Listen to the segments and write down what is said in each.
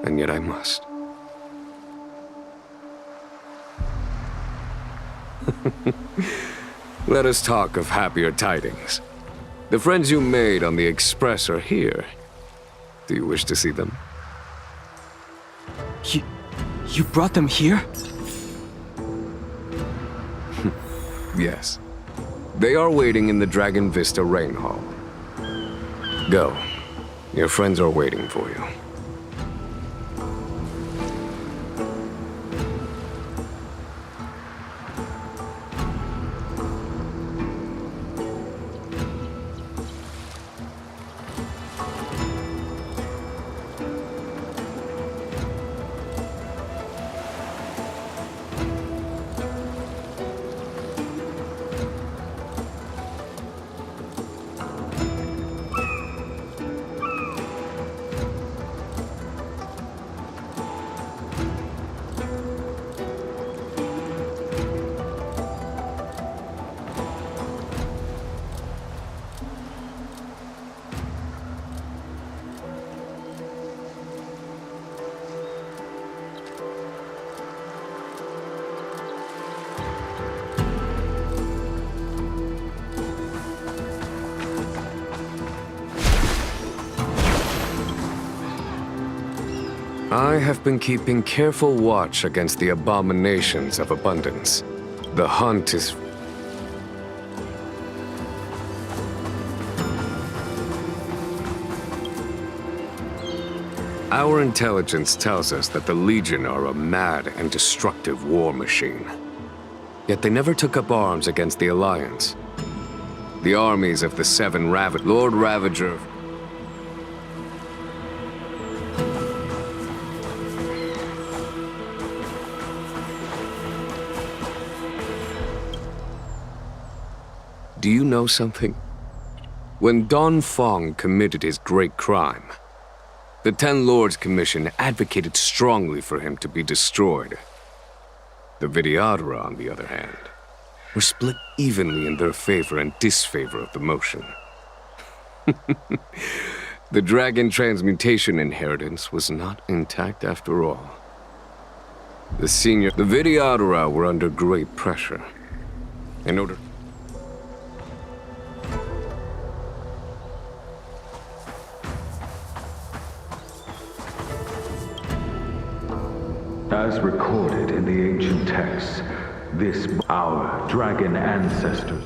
and yet I must. Let us talk of happier tidings. The friends you made on the Express are here. Do you wish to see them? You brought them here? Yes. They are waiting in the Dragon Vista Rain Hall. Go. Your friends are waiting for you. I have been keeping careful watch against the abominations of abundance. The hunt is... Our intelligence tells us that the Legion are a mad and destructive war machine. Yet they never took up arms against the Alliance. The armies of the Seven Lord Ravager... Do you know something? When Don Fong committed his great crime, the Ten Lords Commission advocated strongly for him to be destroyed. The Vidyadhara, on the other hand, were split evenly in their favor and disfavor of the motion. The dragon transmutation inheritance was not intact after all. The Vidyadhara were under great pressure. In order... As recorded in the ancient texts, our dragon ancestors.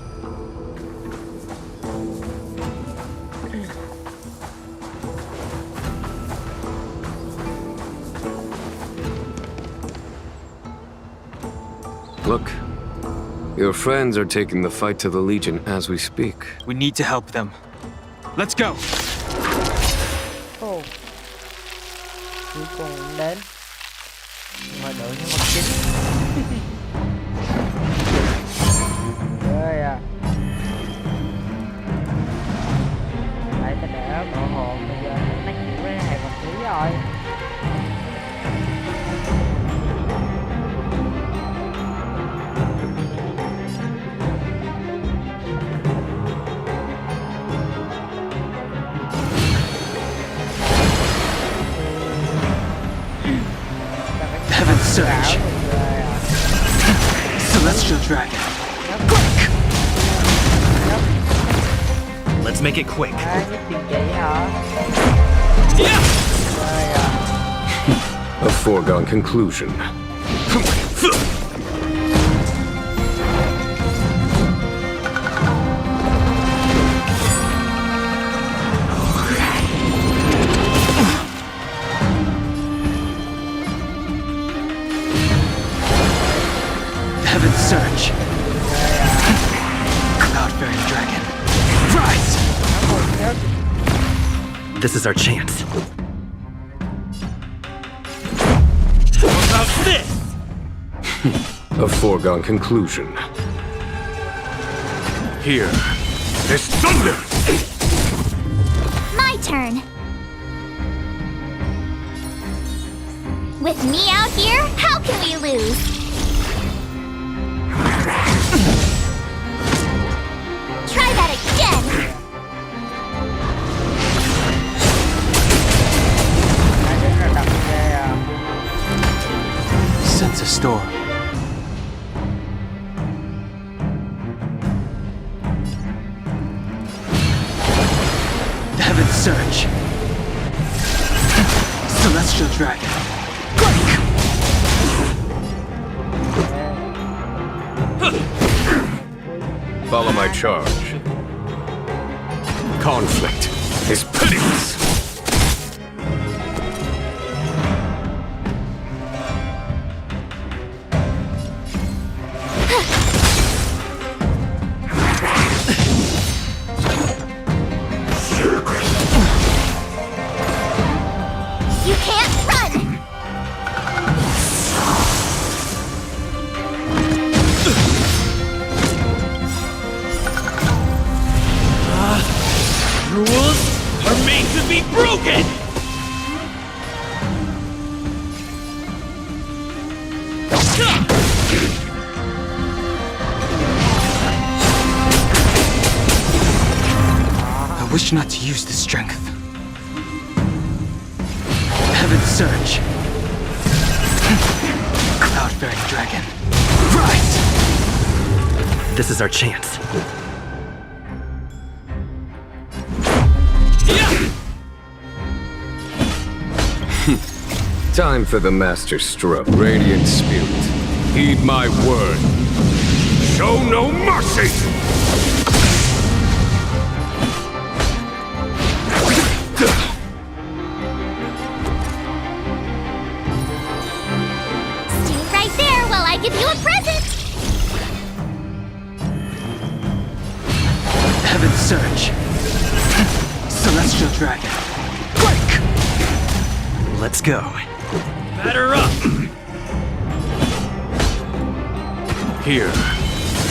Look, your friends are taking the fight to the Legion as we speak. We need to help them. Let's go! Ồ. Cuối cùng đến. Mà đợi nhân vật chính. Rồi à. Đấy ta để bộ hồn bây giờ nó chịu với hai vật khí rồi. Surge. Celestial Dragon. Quick! Let's make it quick. A foregone conclusion. Surge. Cloud-bearing dragon. Rise! This is our chance. How about this? A foregone conclusion. Here. There's thunder! My turn. With me out here, how can we lose? Try that again! Ai đến là đập ghê à. storm. Heaven's Surge. Celestial Dragon. Break! Follow my charge. Conflict is pitiless. You can't run! Rules are made to be broken! I wish not to use this strength. Heaven's Surge. Cloud-bearing dragon. Rise! This is our chance. Time for the master stroke. Radiant Spirit, heed my word. Show no mercy! Stay right there while I give you a present! Heaven's Surge. Celestial Dragon. Break! Let's go. Batter up! Here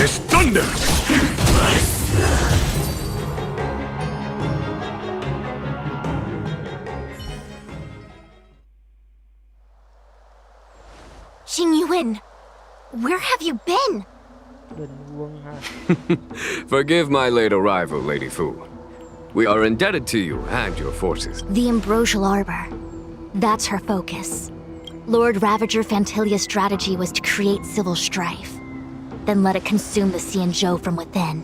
is thunder! Xing Yuan, where have you been? Đừng quân ha. Forgive my late arrival, Lady Fu. We are indebted to you and your forces. The Ambrosial Arbor. That's her focus. Lord Ravager Fantilia's strategy was to create civil strife, then let it consume the Xianzhou from within.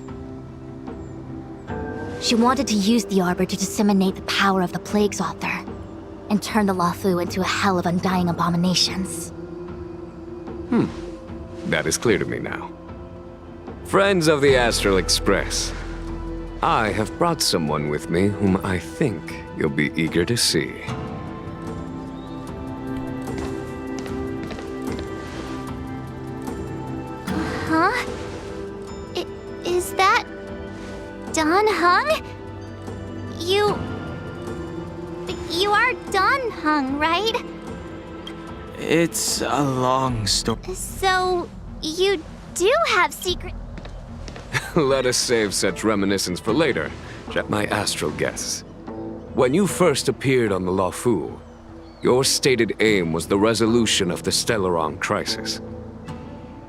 She wanted to use the Arbor to disseminate the power of the Plague's author, and turn the Luofu into a hell of undying abominations. That is clear to me now. Friends of the Astral Express, I have brought someone with me whom I think you'll be eager to see. Huh? Is that... Dan Heng? You are Dan Heng, right? It's a long story. So, you do have secret... Let us save such reminiscence for later, my astral guests. When you first appeared on the Luofu, your stated aim was the resolution of the Stellaron crisis.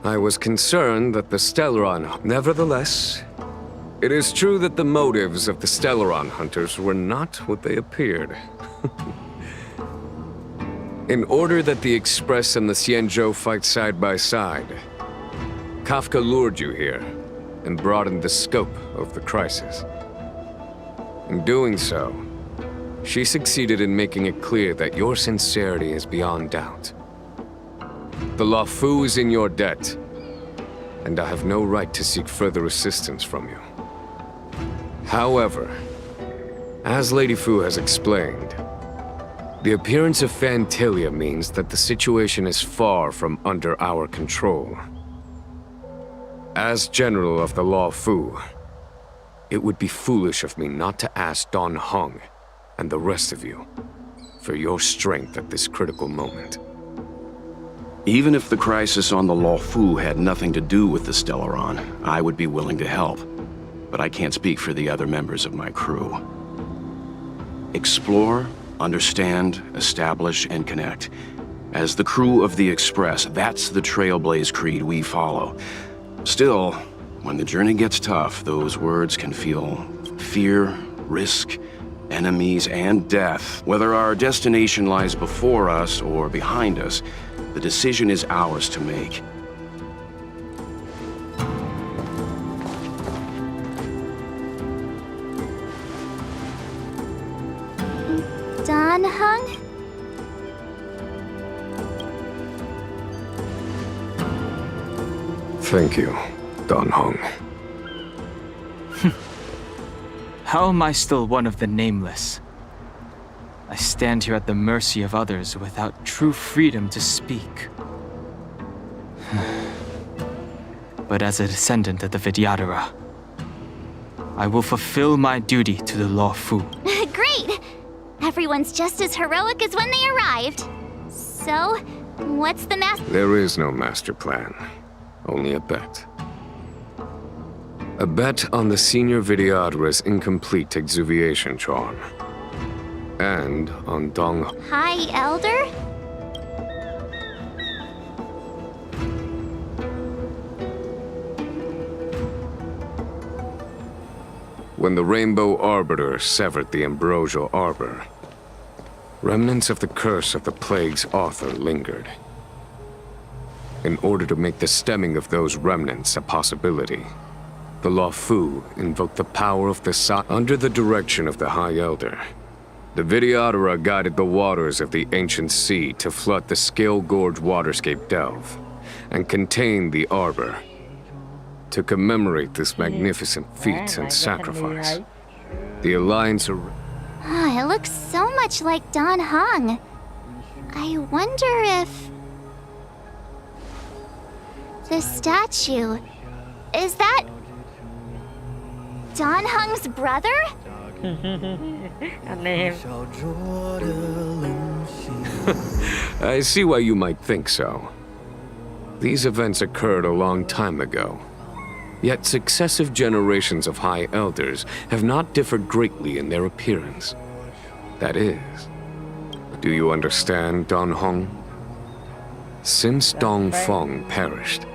I was concerned that the Stellaron... Nevertheless, it is true that the motives of the Stellaron hunters were not what they appeared. In order that the Express and the Xianzhou fight side by side, Kafka lured you here and broadened the scope of the crisis. In doing so, she succeeded in making it clear that your sincerity is beyond doubt. The Luofu is in your debt, and I have no right to seek further assistance from you. However, as Lady Fu has explained, the appearance of Fantilia means that the situation is far from under our control. As General of the Luofu, it would be foolish of me not to ask Dan Heng and the rest of you for your strength at this critical moment. Even if the crisis on the Luofu had nothing to do with the Stellaron, I would be willing to help. But I can't speak for the other members of my crew. Explore, understand, establish, and connect. As the crew of the Express, that's the Trailblaze creed we follow. Still, when the journey gets tough, those words can feel fear, risk, enemies, and death. Whether our destination lies before us or behind us, The decision is ours to make. Dan Heng? Thank you, Dan Heng. How am I still one of the nameless? I stand here at the mercy of others without true freedom to speak. But as a descendant of the Vidyadhara, I will fulfill my duty to the Law Fu. Great! Everyone's just as heroic as when they arrived. So, what's the master? There is no master plan, only a bet. A bet on the senior Vidyadhara's incomplete exuviation charm. And on Dong... High Elder? When the Rainbow Arbiter severed the Ambrosial Arbor, remnants of the curse of the plague's author lingered. In order to make the stemming of those remnants a possibility, the Law Fu invoked the power of the Sa under the direction of the High Elder. The Vidyadhara guided the waters of the ancient sea to flood the Scale Gorge waterscape delve and contain the Arbor. To commemorate this magnificent feat and sacrifice, the Alliance... Ah, it looks so much like Dan Heng. I wonder if... the statue... is that... Dan Heng's brother? I see why you might think so. These events occurred a long time ago. Yet successive generations of High Elders have not differed greatly in their appearance. That is, do you understand, Dan Heng? Since Dong Feng perished,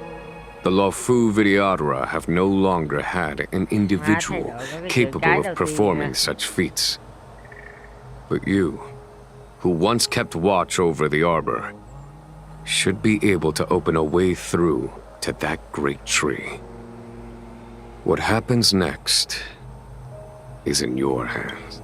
the Law Fu Vidyadhara have no longer had an individual capable of performing such feats. But you, who once kept watch over the Arbor, should be able to open a way through to that great tree. What happens next is in your hands.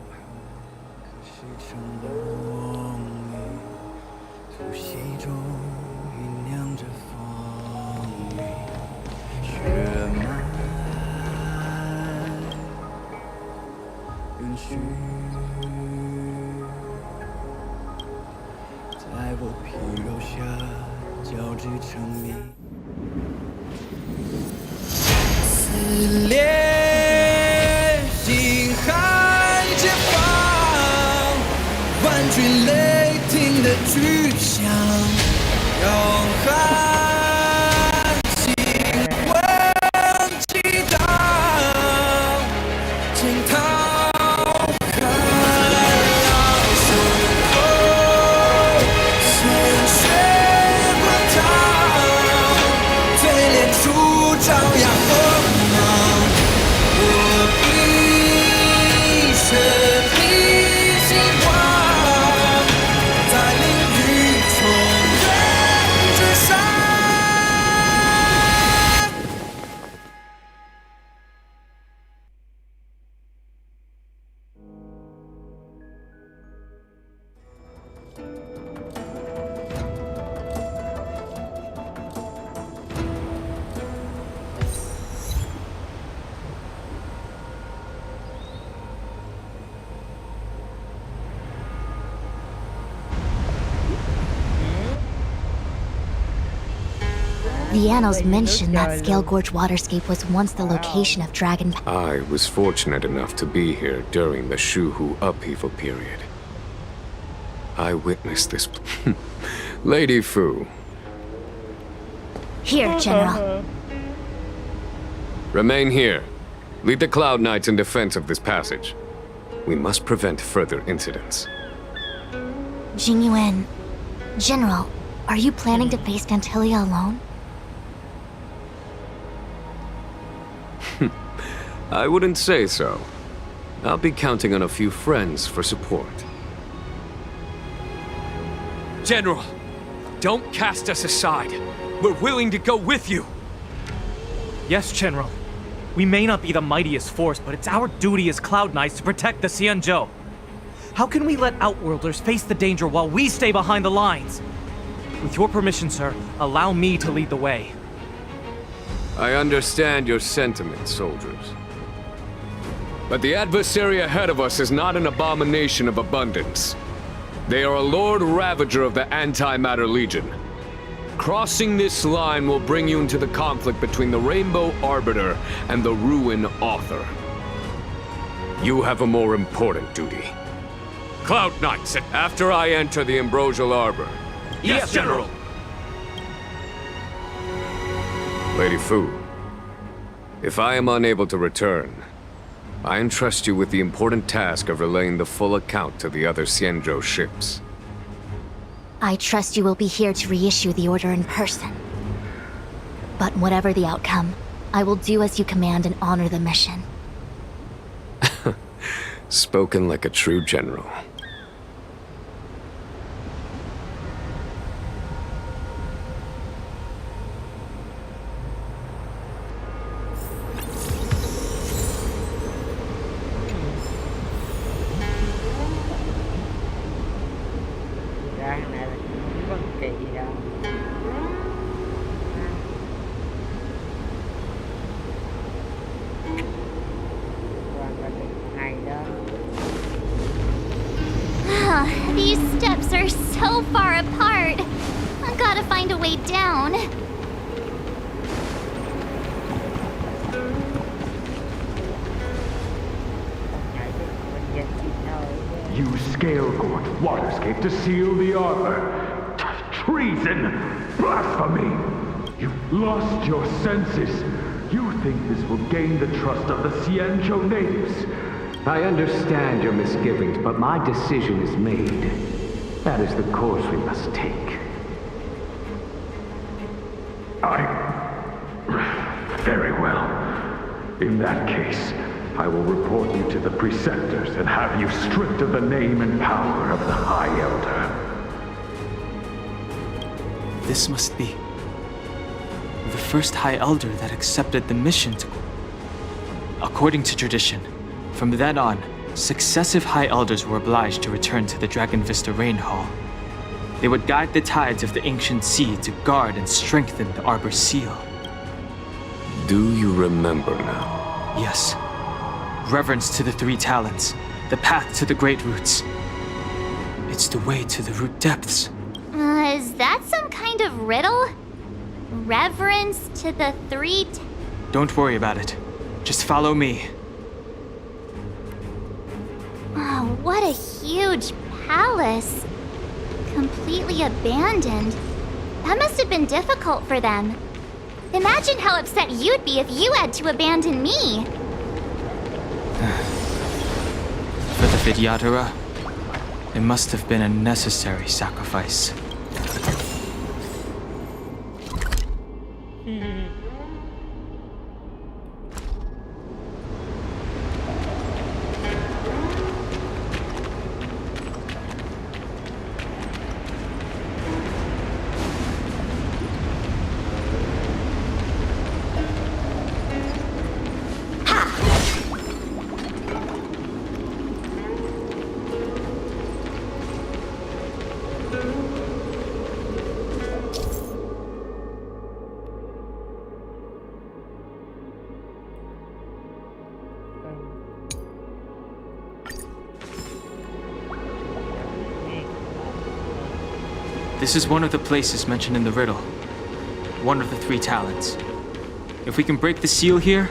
The annals mention that Scale Gorge waterscape was once the location of Dragon... I was fortunate enough to be here during the Shuhu upheaval period. I witnessed this... Lady Fu. Here, General. Remain here. Lead the Cloud Knights in defense of this passage. We must prevent further incidents. Jing Yuan. General, are you planning to face Phantylia alone? I wouldn't say so. I'll be counting on a few friends for support. General! Don't cast us aside. We're willing to go with you. Yes, General. We may not be the mightiest force, but it's our duty as Cloud Knights to protect the Xianzhou. How can we let Outworlders face the danger while we stay behind the lines? With your permission, sir, allow me to lead the way. I understand your sentiments, soldiers. But the adversary ahead of us is not an abomination of abundance. They are a Lord Ravager of the Antimatter Legion. Crossing this line will bring you into the conflict between the Rainbow Arbiter and the Ruin Author. You have a more important duty. Cloud Knights, after I enter the Ambrosial Arbor. Yes, General! Lady Fu, if I am unable to return, I entrust you with the important task of relaying the full account to the other Xianzhou ships. I trust you will be here to reissue the order in person. But whatever the outcome, I will do as you command and honor the mission. Spoken like a true general. Ra thằng này là cũng bất kỳ đâu. Toàn là cái hay đó. These steps are so far apart. I gotta find a way down. Nhảy cái mình dành gì thôi. Use Scale-Gort Waterscape to seal the arbor. Treason! Blasphemy! You've lost your senses. You think this will gain the trust of the Xianzhou natives. I understand your misgivings, but my decision is made. That is the course we must take. Very well. In that case, I will report you to the Preceptors and have you stripped of the name and power of the High Elder. This must be the first High Elder that accepted the mission to... According to tradition, from then on, successive High Elders were obliged to return to the Dragon Vista Rain Hall. They would guide the tides of the ancient sea to guard and strengthen the Arbor's seal. Do you remember now? Yes. Reverence to the Three Talents, the path to the Great Roots. It's the way to the root depths. Is that some kind of riddle? Reverence to the three... Don't worry about it. Just follow me. Oh, what a huge palace. Completely abandoned. That must have been difficult for them. Imagine how upset you'd be if you had to abandon me. For the Vidyadhara, it must have been a necessary sacrifice. This is one of the places mentioned in the riddle. One of the Three Talents. If we can break the seal here,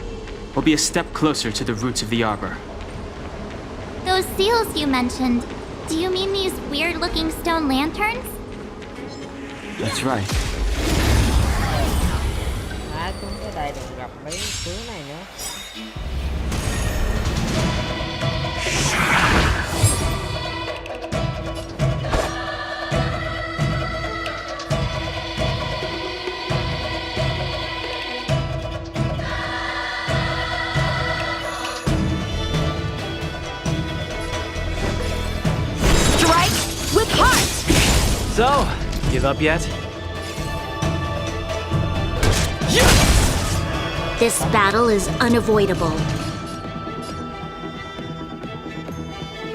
we'll be a step closer to the roots of the arbor. Those seals you mentioned, do you mean these weird-looking stone lanterns? That's right. Chúng tới đây đừng gặp mấy thứ này nữa. So, give up yet? This battle is unavoidable.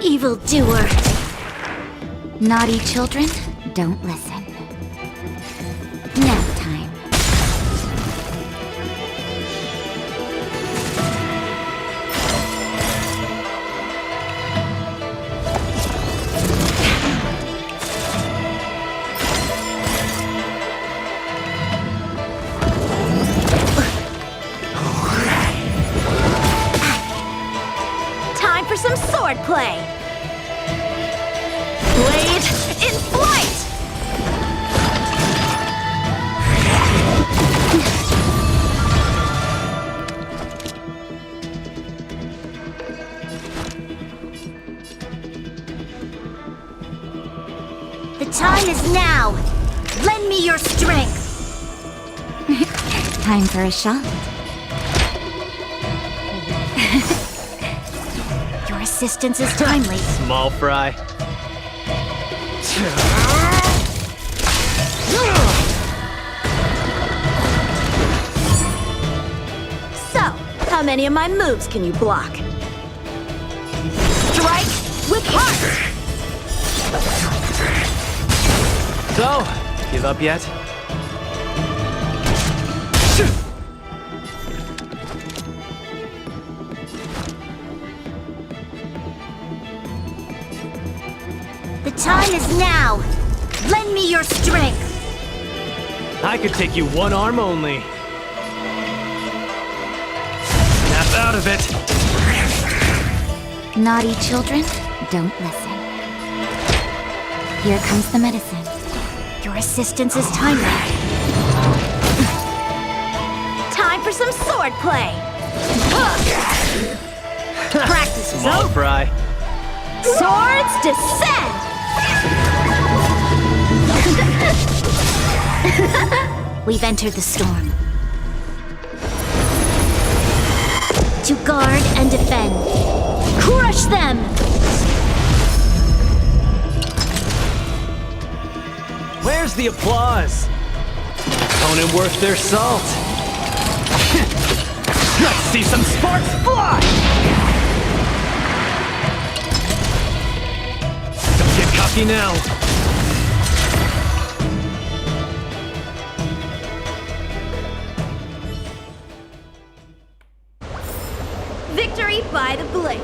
Evildoer. Naughty children, don't listen. Nap time. Time for some sword play. Blade in flight! The time is now. Lend me your strength. Time for a shot. Your assistance is timely. Small fry. So, how many of my moves can you block? Strike with heart! So, give up yet? The time is now. Lend me your strength. I could take you one arm only. Snap out of it. Naughty children, don't listen. Here comes the medicine. Your assistance is timely. Time for some sword play! Practice is Small over! fry. Swords descend! We've entered the storm. To guard and defend. Crush them! Where's the applause? Opponent worth their salt. Let's see some sparks fly! Don't get cocky now. Victory by the blade!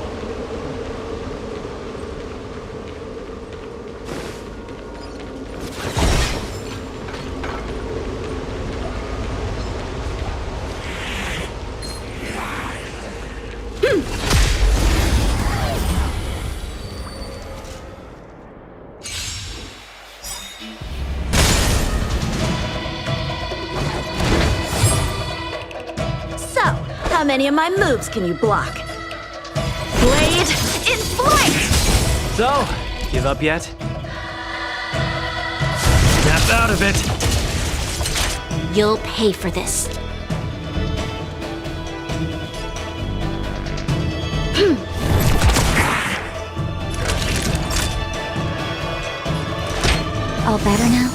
So, how many of my moves can you block? Blade in flight! So, give up yet? Snap out of it. You'll pay for this. All better now?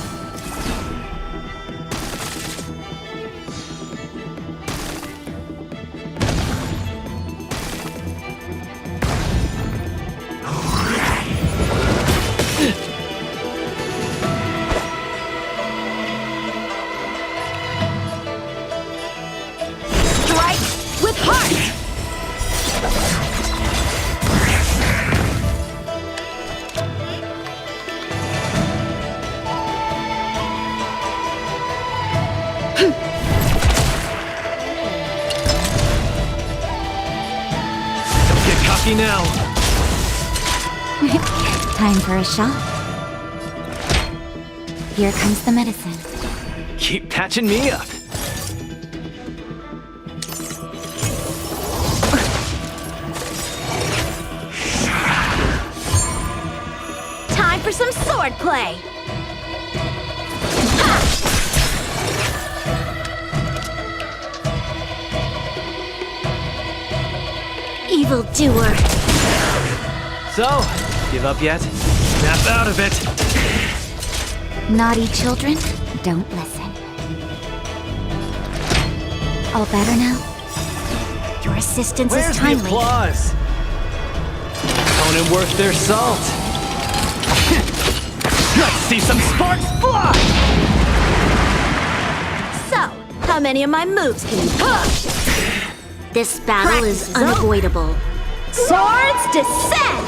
Strike with heart! Don't get cocky now. Time for a shot. Here comes the medicine. Keep patching me up. Time for some sword play! Evildoer. So, give up yet? Snap out of it. Naughty children, don't listen. All better now? Your assistance Where's is the timely. applause? Opponent worth their salt. Let's see some sparks fly! So, how many of my moves can you push? This battle Practice is is over. unavoidable. Swords descend!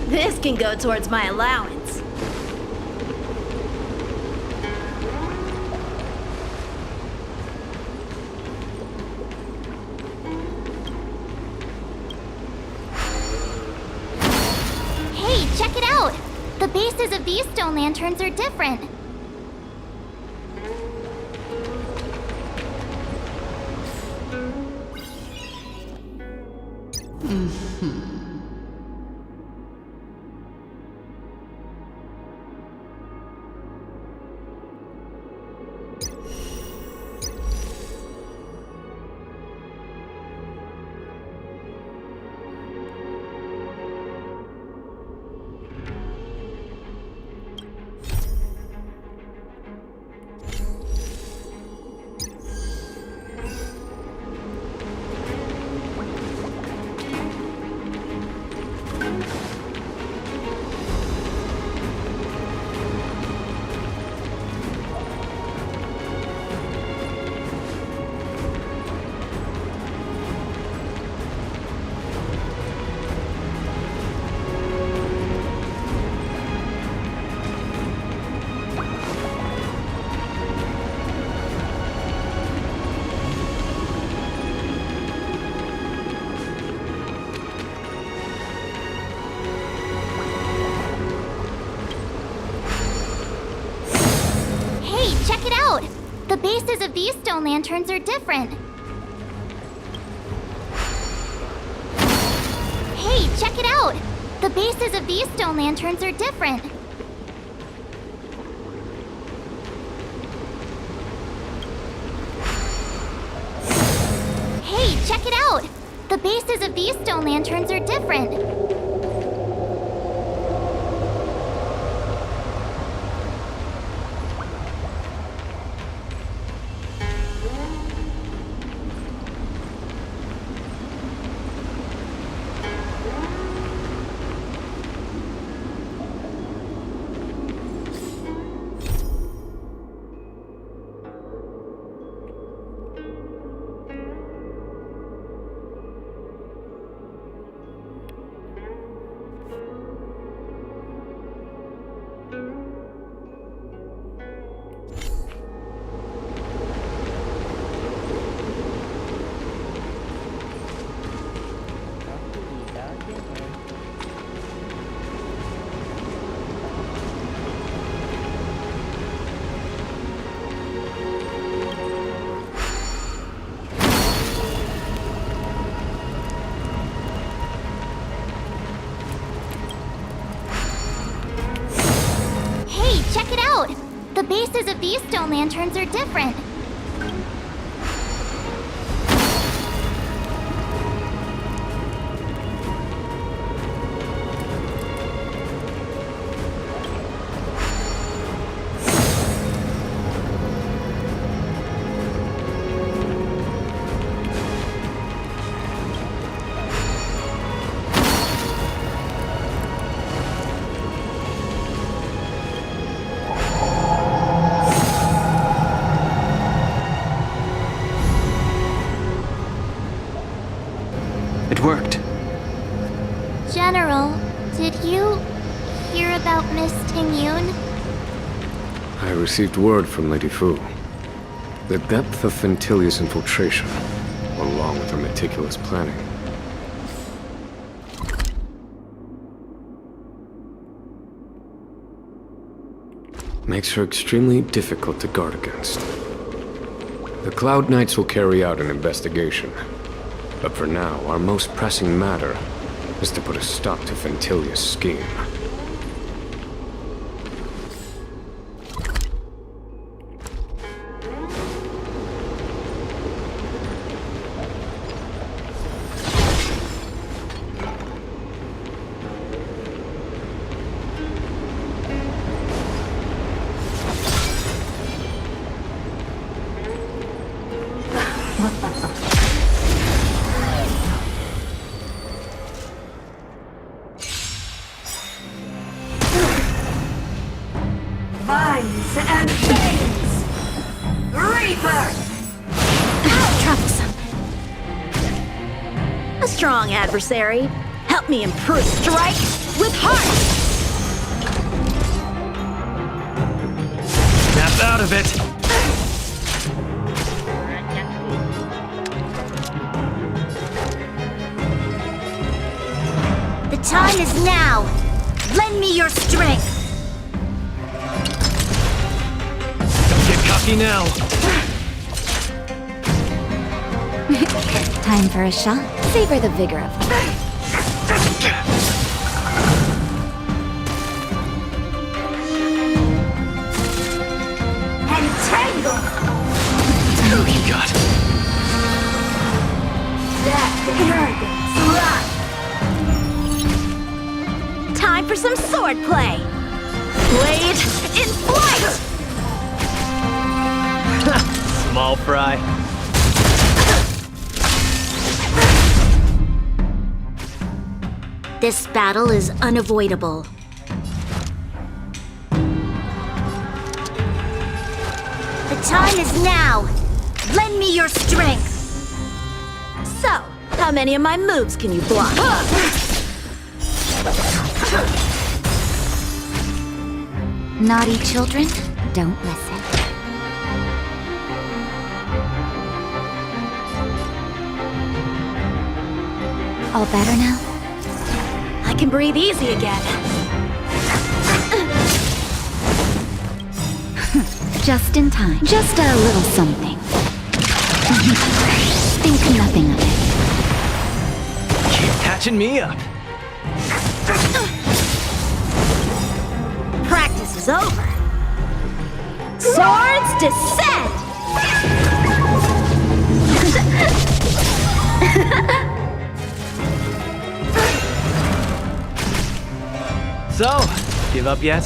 This can go towards my allowance. Hey, check it out! The bases of these stone lanterns are different. Check it out! The bases of these stone lanterns are different. Hey, check it out! The bases of these stone lanterns are different. Hey, check it out! The bases of these stone lanterns are different. Check it out! The bases of these stone lanterns are different. It worked. General, did you hear about Miss Tingyun? I received word from Lady Fu. The depth of Fentilia's infiltration, along with her meticulous planning. Makes her extremely difficult to guard against. The Cloud Knights will carry out an investigation. But for now, our most pressing matter is to put a stop to Ventilia's scheme. Vines and veins! Reaper! Troublesome. A strong adversary. Help me improve. Strike with heart! Snap out of it! The time is now! Lend me your strength! Get cocky now! Time for a shot. Savor the vigor of it. Entangle! Who you got? That arrogance! Run! Time for some swordplay. Blade in flight! Small fry. This battle is unavoidable. The time is now! Lend me your strength! So, how many of my moves can you block? Naughty children, don't listen. All better now? I can breathe easy again. Just in time. Just a little something. Think nothing of it. Keep patching me up. Practice is over. Swords descend! So, give up yet?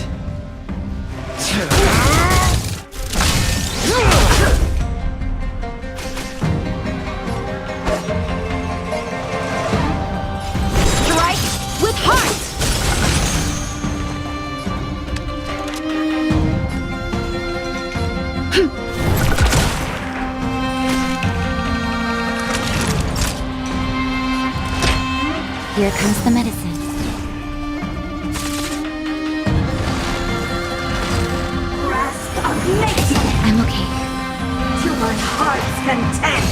Strike with heart! Here comes the medicine. I'm okay. To my heart's content!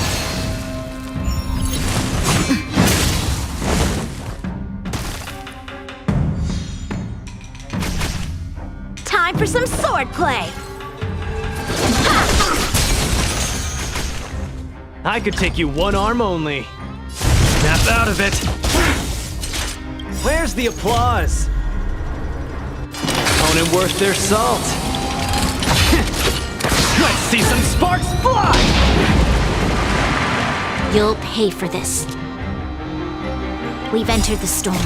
Time for some swordplay. I could take you one arm only. Snap out of it. Where's the applause? Opponent worth their salt. Let's see some sparks fly! You'll pay for this. We've entered the storm.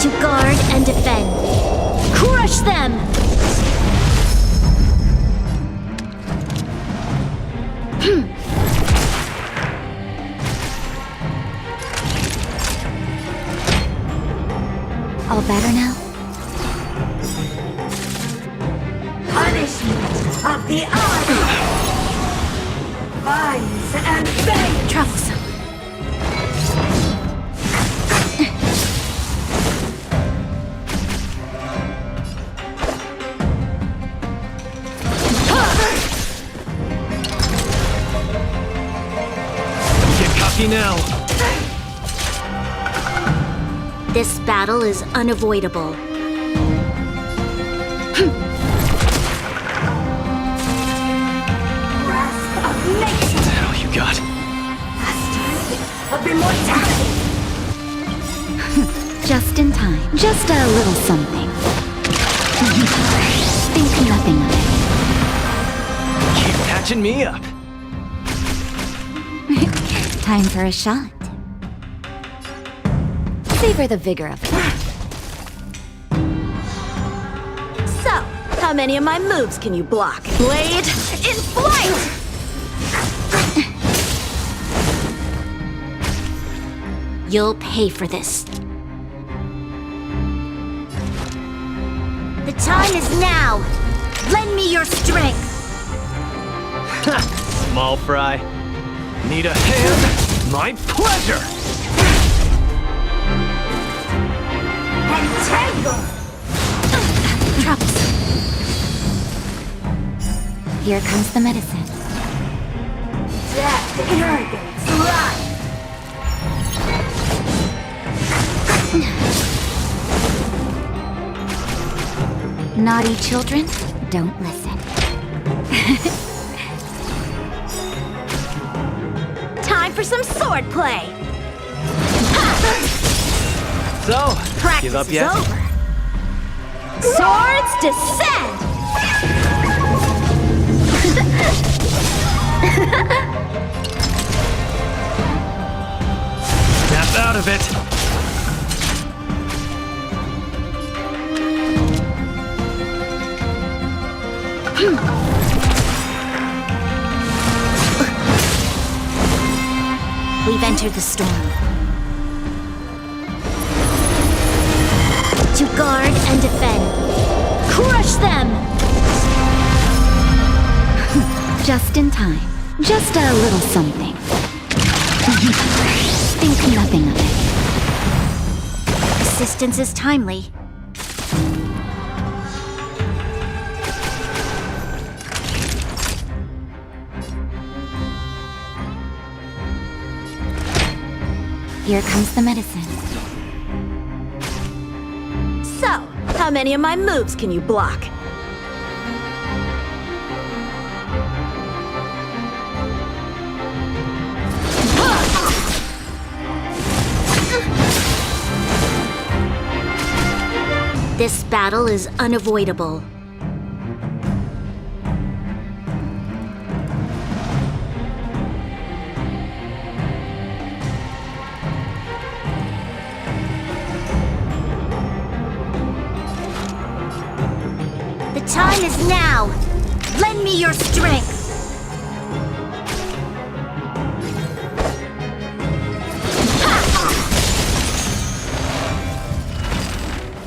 To guard and defend. Crush them! All better now? Punishment of the army! Vines and veins! Troublesome. Get cocky now. This battle is unavoidable. Grasp of nature! Just a little something. Think nothing of it. Keep patching me up. Time for a shot. Savor the vigor of it. So, how many of my moves can you block? Blade in flight! You'll pay for this. The time is now. Lend me your strength. Small fry. Need a hand? My pleasure! Entangle! Troublesome. Here comes the medicine. Death, arrogance, life! Naughty children, don't listen. Time for some sword play! So, Practice give up is yet? over. Swords descend! Snap out of it! We've entered the storm. To guard and defend. Crush them! Just in time. Just a little something. Think nothing of it. Assistance is timely. Here comes the medicine. So, how many of my moves can you block? This battle is unavoidable. The time is now. Lend me your strength.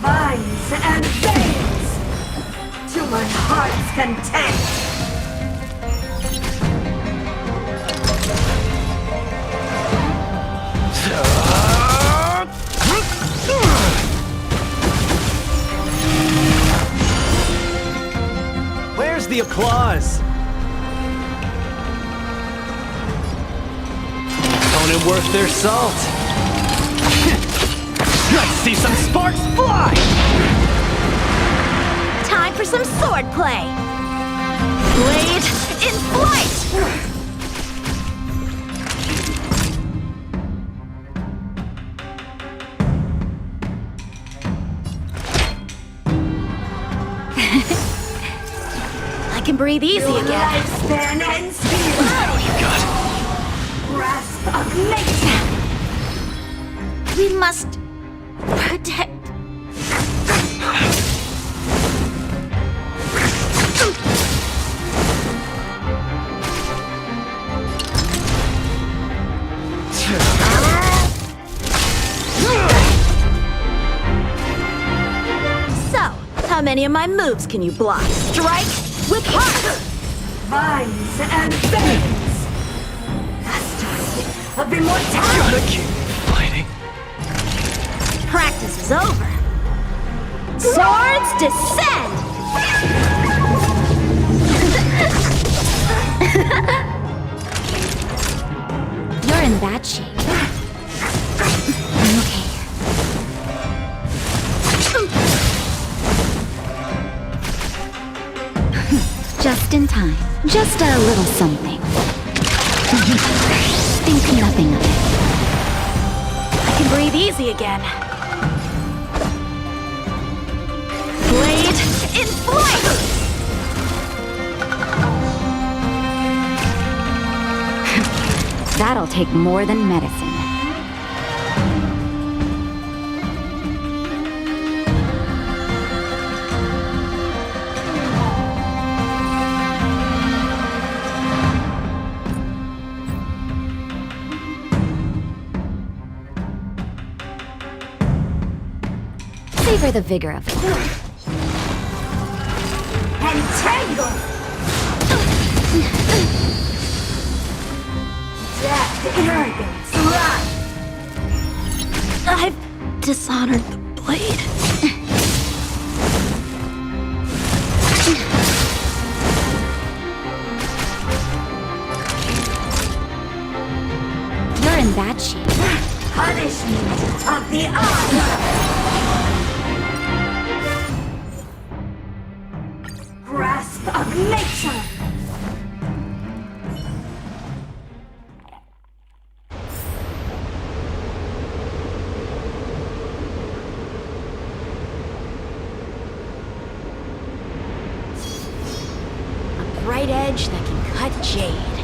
Minds and veins to my heart's content. Where's the applause? Opponent worth their salt. Let's see some sparks fly! Time for some sword play. Blade in flight! I can breathe easy Your again. lifespan ends here. Oh, you got Grasp of nature. We must protect. So, how many of my moves can you block? Strike with heart! Minds and veins. Masters of immortality. Gotta keep fighting. Practice is over. Swords descend! You're in bad shape. I'm okay. Just in time. Just a little something. Think nothing of it. I can breathe easy again. Blade in flight! That'll take more than medicine. Savor the vigor of it. Entangle! Death, arrogance, wrath! I've dishonored the blade. You're in bad shape. Punishment of the honor! Grasp of nature! A bright edge that can cut jade.